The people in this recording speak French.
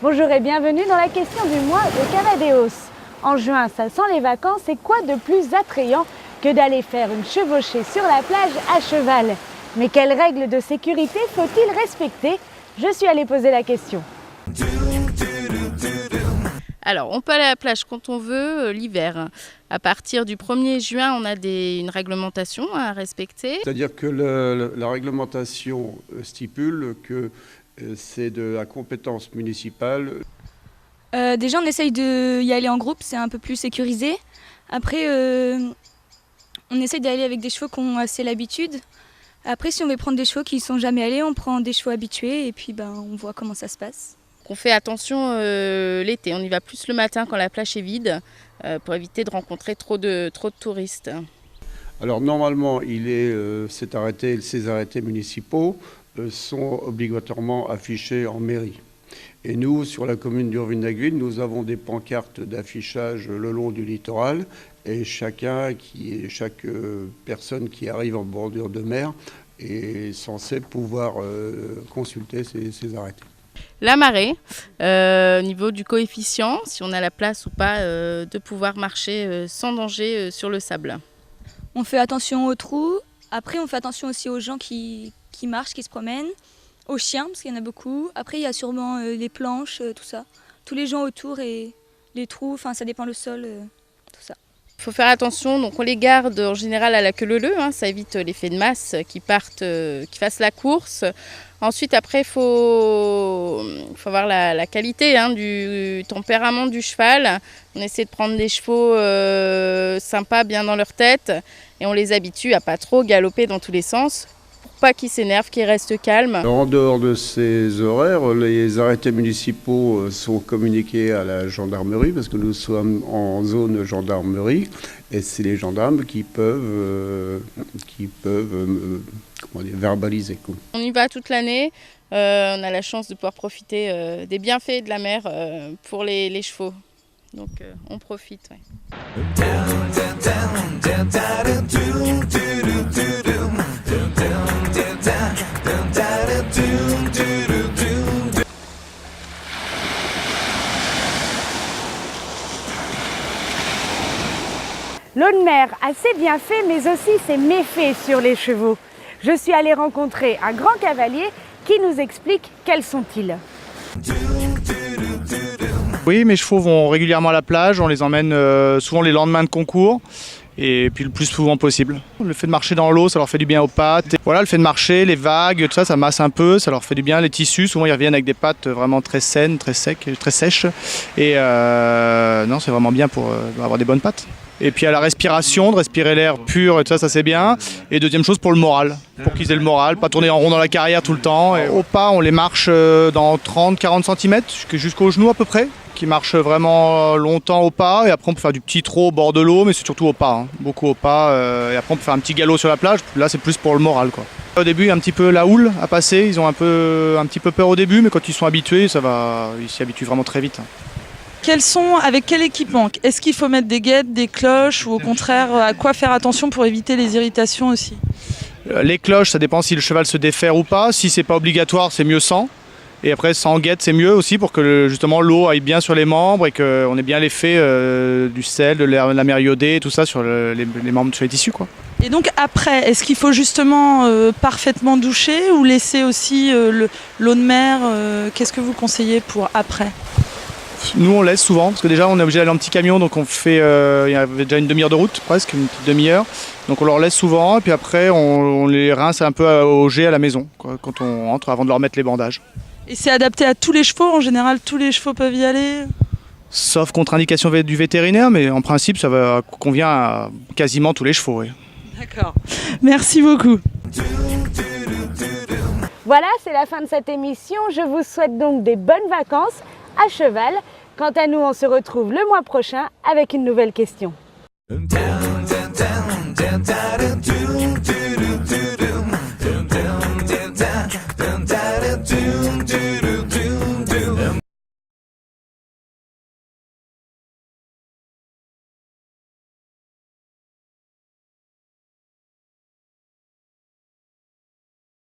Bonjour et bienvenue dans la question du mois de Cavadeos. En juin, ça sent les vacances, et quoi de plus attrayant que d'aller faire une chevauchée sur la plage à cheval? Mais quelles règles de sécurité faut-il respecter? Je suis allée poser la question. Alors, on peut aller à la plage quand on veut l'hiver. À partir du 1er juin, on a une réglementation à respecter. C'est-à-dire que la réglementation stipule que c'est de la compétence municipale. Déjà, on essaye d'y aller en groupe, c'est un peu plus sécurisé. Après, on essaye d'aller avec des chevaux qui ont assez l'habitude. Après, si on veut prendre des chevaux qui ne sont jamais allés, on prend des chevaux habitués et puis on voit comment ça se passe. On fait attention l'été, on y va plus le matin quand la plage est vide pour éviter de rencontrer trop de touristes. Alors normalement, ces arrêtés municipaux sont obligatoirement affichés en mairie. Et nous, sur la commune d'Urville-Naguil, nous avons des pancartes d'affichage le long du littoral et chaque personne qui arrive en bordure de mer est censée pouvoir consulter ces arrêtés. La marée, au niveau du coefficient, si on a la place ou pas de pouvoir marcher sans danger sur le sable. On fait attention aux trous. Après, on fait attention aussi aux gens qui marchent, qui se promènent, aux chiens, parce qu'il y en a beaucoup. Après, il y a sûrement les planches, tout ça. Tous les gens autour et les trous, ça dépend le sol, tout ça. Il faut faire attention, donc on les garde en général à la queue leu-leu, ça évite l'effet de masse qui fassent la course. Ensuite, après, il faut voir la qualité du tempérament du cheval. On essaie de prendre des chevaux sympas, bien dans leur tête, et on les habitue à pas trop galoper dans tous les sens, pour pas qu'ils s'énervent, qu'ils restent calmes. En dehors de ces horaires, les arrêtés municipaux sont communiqués à la gendarmerie, parce que nous sommes en zone gendarmerie, et c'est les gendarmes qui peuvent verbaliser. On y va toute l'année, on a la chance de pouvoir profiter des bienfaits de la mer pour les chevaux, donc on profite. Ouais. L'eau de mer a ses bienfaits, mais aussi ses méfaits sur les chevaux. Je suis allée rencontrer un grand cavalier qui nous explique quels sont-ils. Oui, mes chevaux vont régulièrement à la plage, on les emmène souvent les lendemains de concours et puis le plus souvent possible. Le fait de marcher dans l'eau, ça leur fait du bien aux pattes. Et voilà, le fait de marcher, les vagues, tout ça, ça masse un peu, ça leur fait du bien. Les tissus, souvent ils reviennent avec des pattes vraiment très saines, très sèches. Et non, c'est vraiment bien pour avoir des bonnes pattes. Et puis à la respiration, de respirer l'air pur, et tout ça, ça c'est bien. Et deuxième chose, pour le moral, pour qu'ils aient le moral, pas tourner en rond dans la carrière tout le temps. Et au pas, on les marche dans 30-40 cm, jusqu'au genou à peu près, qui marchent vraiment longtemps au pas. Et après on peut faire du petit trot au bord de l'eau, mais c'est surtout au pas, beaucoup au pas. Et après on peut faire un petit galop sur la plage, là c'est plus pour le moral, quoi. Au début, il y a un petit peu la houle à passer, ils ont un petit peu peur au début, mais quand ils sont habitués, ils s'y habituent vraiment très vite. Avec quel équipement? Est-ce qu'il faut mettre des guettes, des cloches ou au contraire, à quoi faire attention pour éviter les irritations aussi? Les cloches, ça dépend si le cheval se défère ou pas. Si c'est pas obligatoire, c'est mieux sans. Et après, sans guette, c'est mieux aussi pour que justement l'eau aille bien sur les membres et qu'on ait bien l'effet du sel, de la mer iodée et tout ça sur les membres, sur les tissus, quoi. Et donc après, est-ce qu'il faut justement parfaitement doucher ou laisser aussi l'eau de mer? Qu'est-ce que vous conseillez pour après? Nous on laisse souvent, parce que déjà on est obligé d'aller en petit camion, donc on fait, il y avait déjà une demi-heure de route, presque, une petite demi-heure. Donc on leur laisse souvent, et puis après on les rince un peu au jet à la maison, quoi, quand on rentre, avant de leur mettre les bandages. Et c'est adapté à tous les chevaux? En général, tous les chevaux peuvent y aller? Sauf contre-indication du vétérinaire, mais en principe ça convient à quasiment tous les chevaux. Oui. D'accord, merci beaucoup. Voilà, c'est la fin de cette émission. Je vous souhaite donc des bonnes vacances à cheval. Quant à nous, on se retrouve le mois prochain avec une nouvelle question.